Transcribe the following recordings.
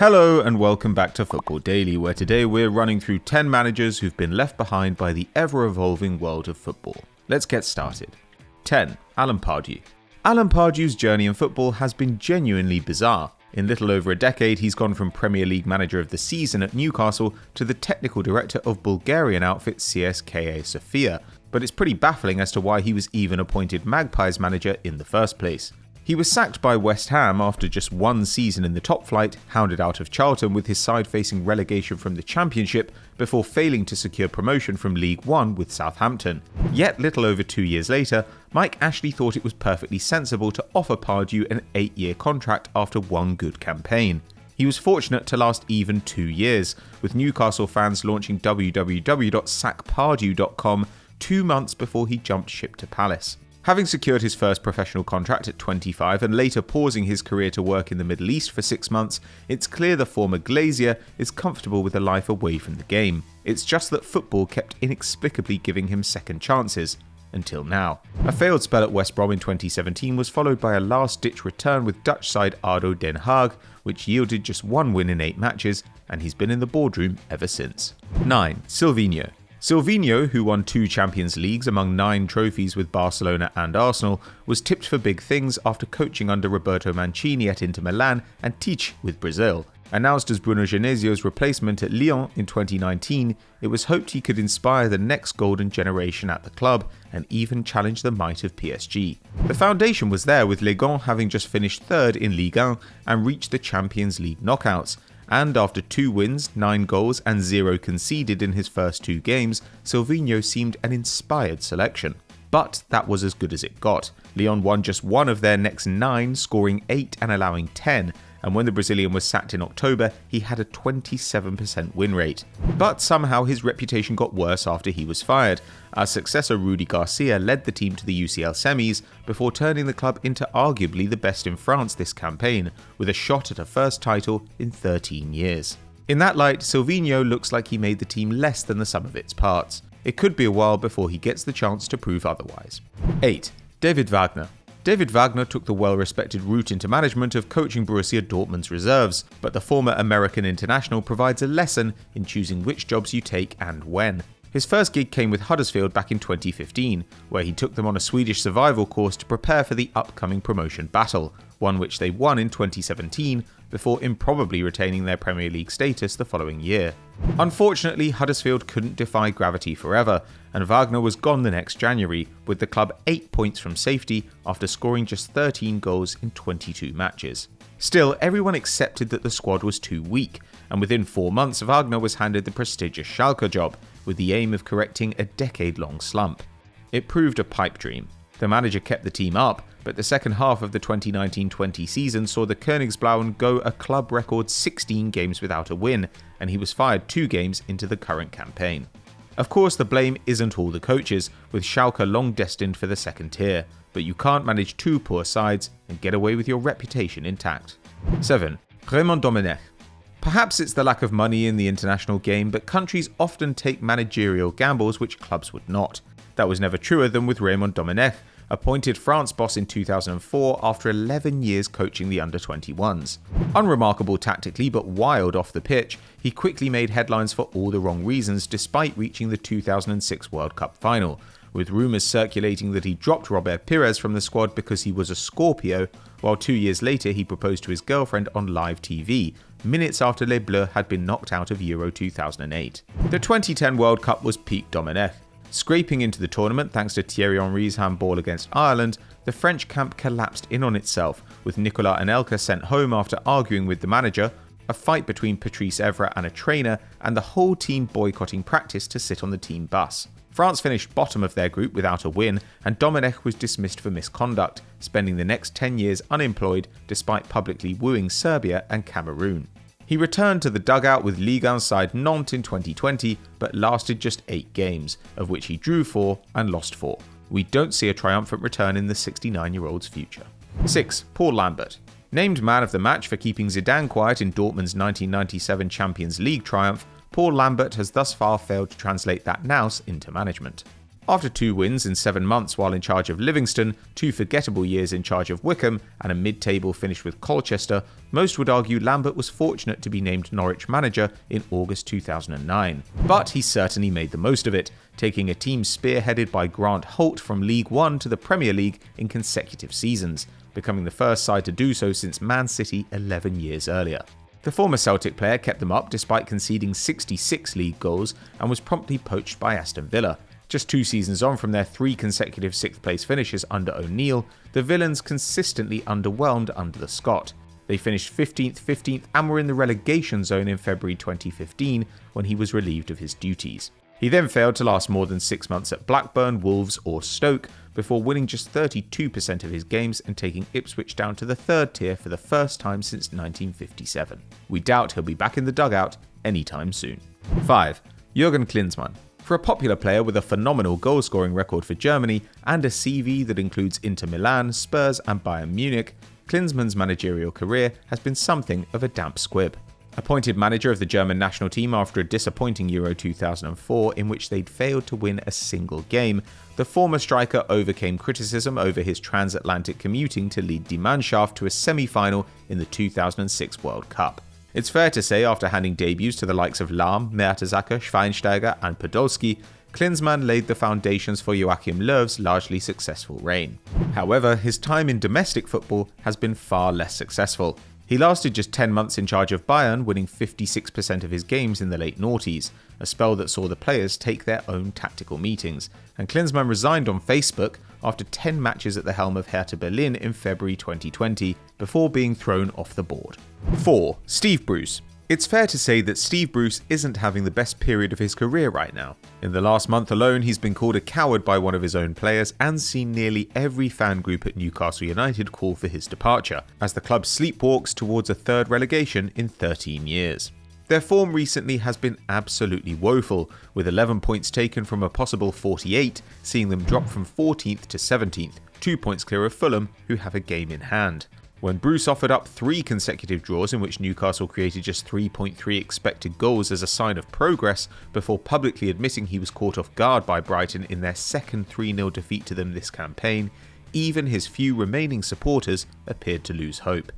Hello and welcome back to Football Daily, where today we're running through 10 managers who've been left behind by the ever-evolving world of football. Let's get started. 10. Alan Pardew. Alan Pardew's journey in football has been genuinely bizarre. In little over a decade, he's gone from Premier League Manager of the Season at Newcastle to the technical director of Bulgarian outfit CSKA Sofia, but it's pretty baffling as to why he was even appointed Magpies manager in the first place. He was sacked by West Ham after just one season in the top flight, hounded out of Charlton with his side facing relegation from the Championship before failing to secure promotion from League One with Southampton. Yet little over 2 years later, Mike Ashley thought it was perfectly sensible to offer Pardew an 8-year contract after one good campaign. He was fortunate to last even 2 years, with Newcastle fans launching www.sackpardew.com 2 months before he jumped ship to Palace. Having secured his first professional contract at 25 and later pausing his career to work in the Middle East for 6 months, it's clear the former Glazier is comfortable with a life away from the game. It's just that football kept inexplicably giving him second chances. Until now. A failed spell at West Brom in 2017 was followed by a last-ditch return with Dutch side ADO Den Haag, which yielded just 1 win in 8 matches, and he's been in the boardroom ever since. 9. Sylvinho. Sylvinho, who won 2 Champions Leagues among 9 trophies with Barcelona and Arsenal, was tipped for big things after coaching under Roberto Mancini at Inter Milan and Tite with Brazil. Announced as Bruno Genesio's replacement at Lyon in 2019, it was hoped he could inspire the next golden generation at the club and even challenge the might of PSG. The foundation was there, with Les Gants having just finished 3rd in Ligue 1 and reached the Champions League knockouts. And after 2 wins, 9 goals and 0 conceded in his first 2 games, Sylvinho seemed an inspired selection. But that was as good as it got. Lyon won just 1 of their next 9, scoring 8 and allowing 10, and when the Brazilian was sacked in October, he had a 27% win rate. But somehow his reputation got worse after he was fired, as successor Rudy Garcia led the team to the UCL semis before turning the club into arguably the best in France this campaign, with a shot at a first title in 13 years. In that light, Sylvinho looks like he made the team less than the sum of its parts. It could be a while before he gets the chance to prove otherwise. 8. David Wagner. David Wagner took the well-respected route into management of coaching Borussia Dortmund's reserves, but the former American international provides a lesson in choosing which jobs you take and when. His first gig came with Huddersfield back in 2015, where he took them on a Swedish survival course to prepare for the upcoming promotion battle, one which they won in 2017 before improbably retaining their Premier League status the following year. Unfortunately, Huddersfield couldn't defy gravity forever, and Wagner was gone the next January, with the club 8 points from safety after scoring just 13 goals in 22 matches. Still, everyone accepted that the squad was too weak, and within 4 months Wagner was handed the prestigious Schalke job, with the aim of correcting a decade-long slump. It proved a pipe dream. The manager kept the team up, but the second half of the 2019-20 season saw the Königsblauen go a club record 16 games without a win, and he was fired 2 games into the current campaign. Of course, the blame isn't all the coaches, with Schalke long destined for the second tier, but you can't manage 2 poor sides and get away with your reputation intact. 7. Raymond Domenech. Perhaps it's the lack of money in the international game, but countries often take managerial gambles which clubs would not. That was never truer than with Raymond Domenech, appointed France boss in 2004 after 11 years coaching the under-21s. Unremarkable tactically but wild off the pitch, he quickly made headlines for all the wrong reasons despite reaching the 2006 World Cup final, with rumours circulating that he dropped Robert Pires from the squad because he was a Scorpio, while 2 years later he proposed to his girlfriend on live TV, minutes after Les Bleus had been knocked out of Euro 2008. The 2010 World Cup was peak Domenech. Scraping into the tournament thanks to Thierry Henry's handball against Ireland, the French camp collapsed in on itself, with Nicolas Anelka sent home after arguing with the manager, a fight between Patrice Evra and a trainer, and the whole team boycotting practice to sit on the team bus. France finished bottom of their group without a win, and Domenech was dismissed for misconduct, spending the next 10 years unemployed despite publicly wooing Serbia and Cameroon. He returned to the dugout with Ligue 1 side Nantes in 2020, but lasted just 8 games, of which he drew 4 and lost 4. We don't see a triumphant return in the 69-year-old's future. 6. Paul Lambert. Named man of the match for keeping Zidane quiet in Dortmund's 1997 Champions League triumph, Paul Lambert has thus far failed to translate that nous into management. After 2 wins in 7 months while in charge of Livingston, 2 forgettable years in charge of Wycombe, and a mid-table finish with Colchester, most would argue Lambert was fortunate to be named Norwich manager in August 2009. But he certainly made the most of it, taking a team spearheaded by Grant Holt from League One to the Premier League in consecutive seasons, becoming the first side to do so since Man City 11 years earlier. The former Celtic player kept them up despite conceding 66 league goals and was promptly poached by Aston Villa. Just 2 seasons on from their 3 consecutive 6th place finishes under O'Neill, the Villains consistently underwhelmed under the Scot. They finished 15th and were in the relegation zone in February 2015 when he was relieved of his duties. He then failed to last more than 6 months at Blackburn, Wolves or Stoke before winning just 32% of his games and taking Ipswich down to the 3rd tier for the first time since 1957. We doubt he'll be back in the dugout anytime soon. 5. Jurgen Klinsmann. For a popular player with a phenomenal goal-scoring record for Germany and a CV that includes Inter Milan, Spurs and Bayern Munich, Klinsmann's managerial career has been something of a damp squib. Appointed manager of the German national team after a disappointing Euro 2004 in which they'd failed to win a single game, the former striker overcame criticism over his transatlantic commuting to lead Die Mannschaft to a semi-final in the 2006 World Cup. It's fair to say after handing debuts to the likes of Lahm, Mertesacker, Schweinsteiger and Podolski, Klinsmann laid the foundations for Joachim Löw's largely successful reign. However, his time in domestic football has been far less successful. He lasted just 10 months in charge of Bayern, winning 56% of his games in the late noughties, a spell that saw the players take their own tactical meetings, and Klinsmann resigned on Facebook after 10 matches at the helm of Hertha Berlin in February 2020, before being thrown off the board. 4. Steve Bruce. It's fair to say that Steve Bruce isn't having the best period of his career right now. In the last month alone, he's been called a coward by one of his own players and seen nearly every fan group at Newcastle United call for his departure, as the club sleepwalks towards a 3rd relegation in 13 years. Their form recently has been absolutely woeful, with 11 points taken from a possible 48, seeing them drop from 14th to 17th, 2 points clear of Fulham, who have a game in hand. When Bruce offered up 3 consecutive draws in which Newcastle created just 3.3 expected goals as a sign of progress before publicly admitting he was caught off guard by Brighton in their second 3-0 defeat to them this campaign, even his few remaining supporters appeared to lose hope.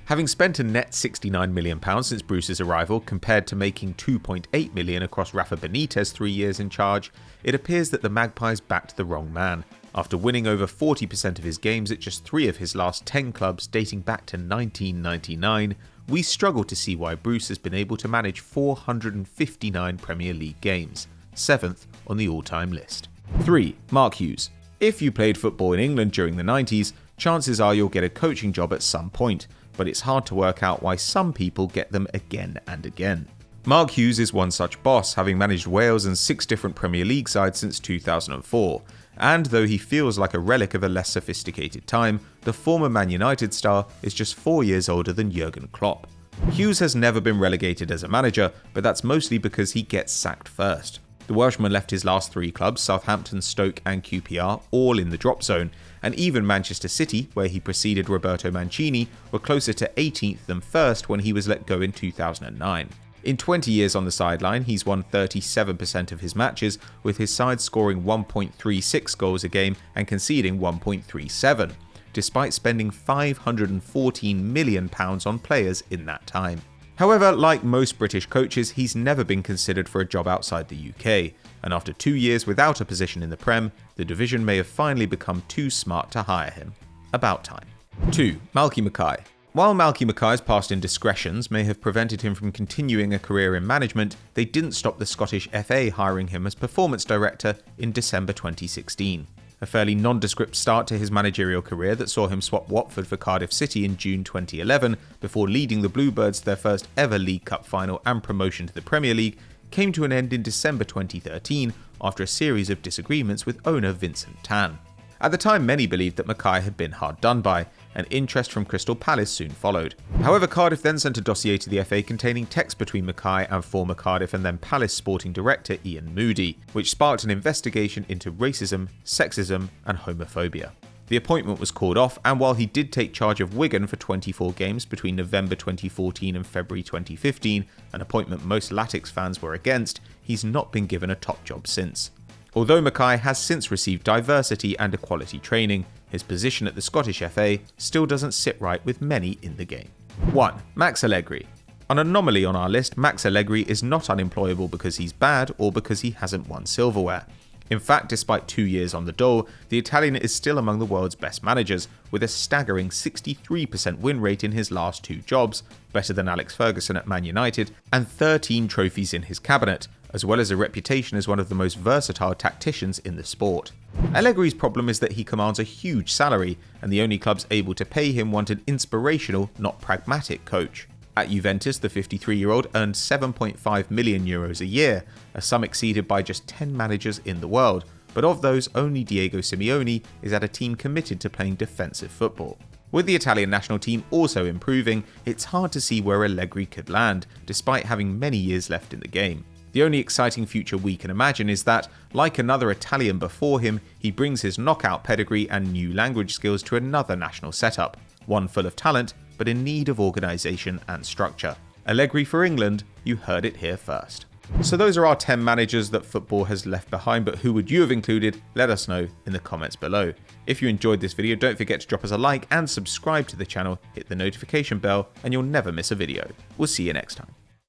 Having spent a net £69 million since Bruce's arrival compared to making £2.8 million across Rafa Benitez's 3 years in charge, it appears that the Magpies backed the wrong man. After winning over 40% of his games at just 3 of his last 10 clubs dating back to 1999, we struggle to see why Bruce has been able to manage 459 Premier League games, 7th on the all-time list. 3. Mark Hughes. If you played football in England during the 90s, chances are you'll get a coaching job at some point, but it's hard to work out why some people get them again and again. Mark Hughes is one such boss, having managed Wales and 6 different Premier League sides since 2004. And though he feels like a relic of a less sophisticated time, the former Man United star is just 4 years older than Jurgen Klopp. Hughes has never been relegated as a manager, but that's mostly because he gets sacked first. The Welshman left his last 3 clubs, Southampton, Stoke and QPR, all in the drop zone, and even Manchester City, where he preceded Roberto Mancini, were closer to 18th than 1st when he was let go in 2009. In 20 years on the sideline, he's won 37% of his matches, with his side scoring 1.36 goals a game and conceding 1.37, despite spending £514 million on players in that time. However, like most British coaches, he's never been considered for a job outside the UK, and after 2 years without a position in the Prem, the division may have finally become too smart to hire him. About time. 2. Malky Mackay. While Malky Mackay's past indiscretions may have prevented him from continuing a career in management, they didn't stop the Scottish FA hiring him as performance director in December 2016. A fairly nondescript start to his managerial career that saw him swap Watford for Cardiff City in June 2011 before leading the Bluebirds to their first ever League Cup final and promotion to the Premier League came to an end in December 2013 after a series of disagreements with owner Vincent Tan. At the time, many believed that Mackay had been hard done by, and interest from Crystal Palace soon followed. However, Cardiff then sent a dossier to the FA containing text between Mackay and former Cardiff and then Palace sporting director Ian Moody, which sparked an investigation into racism, sexism and homophobia. The appointment was called off, and while he did take charge of Wigan for 24 games between November 2014 and February 2015, an appointment most Latics fans were against, he's not been given a top job since. Although Mackay has since received diversity and equality training, his position at the Scottish FA still doesn't sit right with many in the game. 1. Max Allegri. An anomaly on our list, Max Allegri is not unemployable because he's bad or because he hasn't won silverware. In fact, despite 2 years on the dole, the Italian is still among the world's best managers, with a staggering 63% win rate in his last 2 jobs, better than Alex Ferguson at Man United, and 13 trophies in his cabinet, as well as a reputation as one of the most versatile tacticians in the sport. Allegri's problem is that he commands a huge salary, and the only clubs able to pay him want an inspirational, not pragmatic coach. At Juventus, the 53-year-old earned €7.5 million a year, a sum exceeded by just 10 managers in the world, but of those, only Diego Simeone is at a team committed to playing defensive football. With the Italian national team also improving, it's hard to see where Allegri could land, despite having many years left in the game. The only exciting future we can imagine is that, like another Italian before him, he brings his knockout pedigree and new language skills to another national setup, one full of talent, but in need of organisation and structure. Allegri for England, you heard it here first. So those are our 10 managers that football has left behind, but who would you have included? Let us know in the comments below. If you enjoyed this video, don't forget to drop us a like and subscribe to the channel, hit the notification bell, and you'll never miss a video. We'll see you next time.